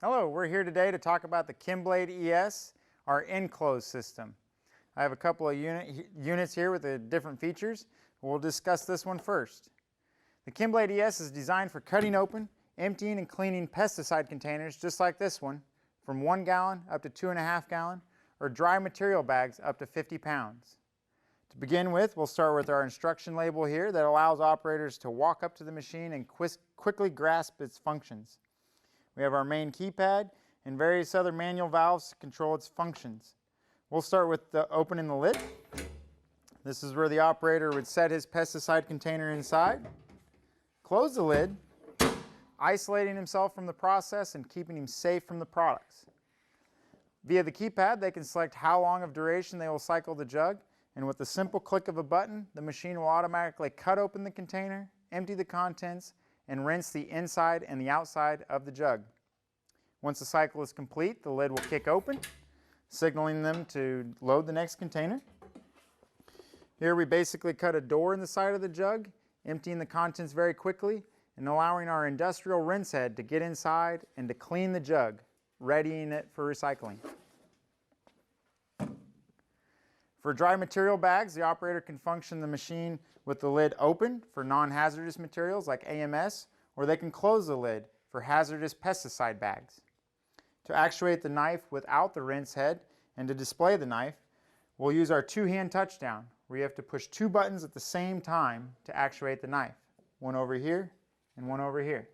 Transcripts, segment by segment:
Hello, we're here today to talk about the ChemBlade ES, our enclosed system. I have a couple of units here with the different features. We'll discuss this one first. The ChemBlade ES is designed for cutting open, emptying, and cleaning pesticide containers just like this one, from 1 gallon up to 2.5 gallon, or dry material bags up to 50 pounds. To begin with, we'll start with our instruction label here that allows operators to walk up to the machine and quickly grasp its functions. We have our main keypad and various other manual valves to control its functions. We'll start with opening the lid. This is where the operator would set his pesticide container inside. Close the lid, isolating himself from the process and keeping him safe from the products. Via the keypad, they can select how long of duration they will cycle the jug, and with the simple click of a button, the machine will automatically cut open the container, empty the contents, and rinse the inside and the outside of the jug. Once the cycle is complete, the lid will kick open, signaling them to load the next container. Here we basically cut a door in the side of the jug, emptying the contents very quickly and allowing our industrial rinse head to get inside and to clean the jug, readying it for recycling. For dry material bags, the operator can function the machine with the lid open for non-hazardous materials like AMS, or they can close the lid for hazardous pesticide bags. To actuate the knife without the rinse head and to display the knife, we'll use our two-hand touchdown, where you have to push 2 buttons at the same time to actuate the knife. One over here and one over here.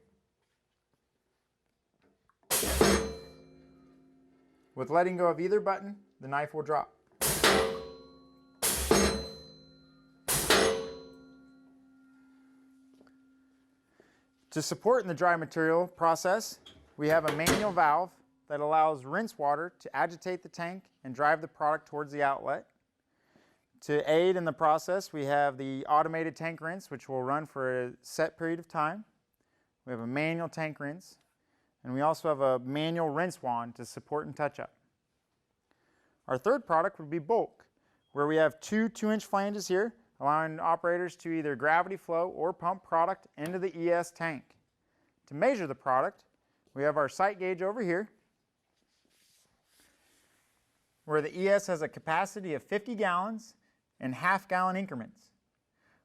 With letting go of either button, the knife will drop. To support in the dry material process, we have a manual valve that allows rinse water to agitate the tank and drive the product towards the outlet. To aid in the process, we have the automated tank rinse, which will run for a set period of time. We have a manual tank rinse, and we also have a manual rinse wand to support and touch up. Our third product would be bulk, where we have 2 2-inch flanges here, allowing operators to either gravity flow or pump product into the ES tank. To measure the product, we have our sight gauge over here, where the ES has a capacity of 50 gallons in half-gallon increments.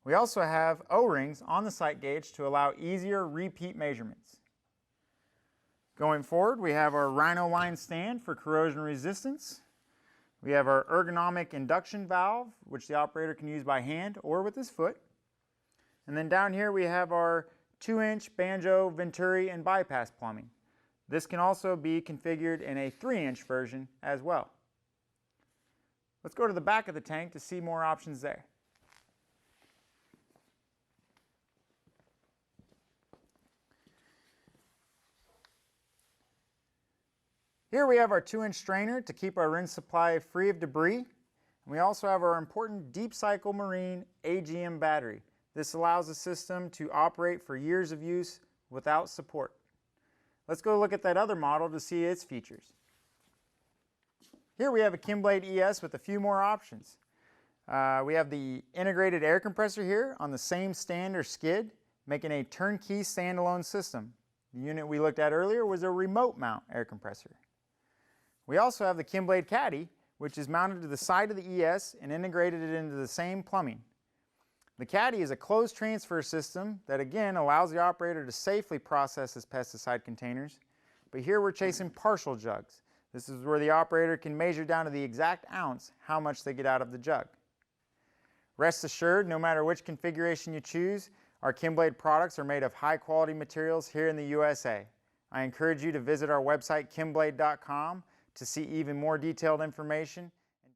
We also have O-rings on the sight gauge to allow easier repeat measurements. Going forward, we have our Rhino line stand for corrosion resistance. We have our ergonomic induction valve, which the operator can use by hand or with his foot. And then down here we have our 2-inch banjo, venturi, and bypass plumbing. This can also be configured in a 3-inch version as well. Let's go to the back of the tank to see more options there. Here we have our 2-inch strainer to keep our rinse supply free of debris. And we also have our important Deep Cycle Marine AGM battery. This allows the system to operate for years of use without support. Let's go look at that other model to see its features. Here we have a ChemBlade ES with a few more options. We have the integrated air compressor here on the same stand or skid, making a turnkey standalone system. The unit we looked at earlier was a remote mount air compressor. We also have the ChemBlade Caddy, which is mounted to the side of the ES and integrated it into the same plumbing. The Caddy is a closed transfer system that again allows the operator to safely process his pesticide containers, but here we're chasing partial jugs. This is where the operator can measure down to the exact ounce how much they get out of the jug. Rest assured, no matter which configuration you choose, our ChemBlade products are made of high quality materials here in the USA. I encourage you to visit our website chemblade.com to see even more detailed information